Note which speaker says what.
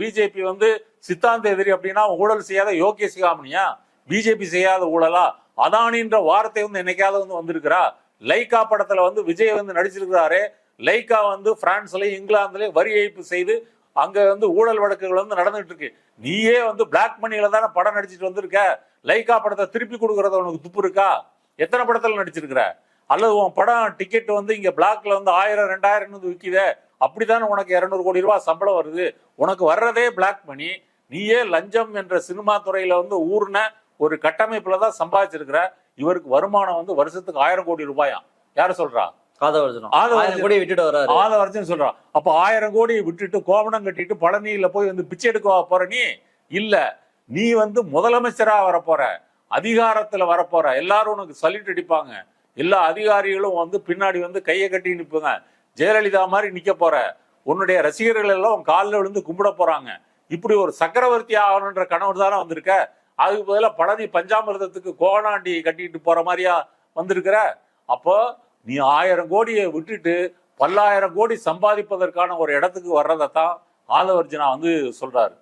Speaker 1: BJP வந்து சித்தாந்த எதிரி அப்படின்னா ஊழல் செய்யாத யோகிய சிகாமணியா? பிஜேபி செய்யாத ஊழலா? அதானின்ற வார்த்தை வந்து என்னைக்காவது வந்து வந்திருக்கிறா? லைக்கா படத்துல வந்து விஜய் வந்து நடிச்சிருக்கிறாரு. லைக்கா வந்து பிரான்ஸ்லயும் இங்கிலாந்துலயும் வரி ஏய்ப்பு செய்து அங்க வந்து ஊழல் வழக்குகள் வந்து நடந்துட்டு இருக்கு. நீயே வந்து பிளாக் மணியில தானே படம் நடிச்சிட்டு வந்திருக்க. லைக்கா படத்தை திருப்பி கொடுக்கறத உனக்கு துப்பு இருக்கா? எத்தனை படத்துல நடிச்சிருக்கிற? அல்லது உன் படம் டிக்கெட் வந்து இங்க பிளாக்ல வந்து 1000 2000 விற்கிதே, அப்படித்தானே உனக்கு 200 கோடி ரூபாய் சம்பளம் வருது? உனக்கு வர்றதே பிளாக் மணி. நீயே லஞ்சம் என்ற சினிமா துறையில வந்து ஊர்ன ஒரு கட்டமைப்புல தான் சம்பாதிச்சிருக்கிற. இவருக்கு வருமானம் வந்து வருஷத்துக்கு 1000 கோடி ரூபாயாம். யாரு சொல்றா? ஆதவர்ஜன் சொல்றான். அப்ப 1000 கோடியை விட்டுட்டு கோவணம் கட்டிட்டு பழனியில போய் வந்து பிச்சை எடுக்க போற நீ இல்ல. நீ வந்து முதலமைச்சரா வரப்போற, அதிகாரத்துல வரப்போற. எல்லாரும் உனக்கு சல்யூட் அடிப்பாங்க. எல்லா அதிகாரிகளும் வந்து பின்னாடி வந்து கையை கட்டி நிற்பாங்க. ஜெயலலிதா மாதிரி நிக்க போற. உன்னுடைய ரசிகர்கள் எல்லாம் உன் காலில் விழுந்து கும்பிட போறாங்க. இப்படி ஒரு சக்கரவர்த்தி ஆகணுன்ற கனவு தானே வந்திருக்க. அதுக்கு பதிலாக பழனி பஞ்சாமிர்தத்துக்கு கோவணாண்டி கட்டிட்டு போற மாதிரியா வந்திருக்கிற? அப்போ நீ 1000 கோடியை விட்டுட்டு 10,000 கோடி சம்பாதிப்பதற்கான ஒரு இடத்துக்கு வர்றதைத்தான் ஆதவர்ஜனா வந்து சொல்றாரு.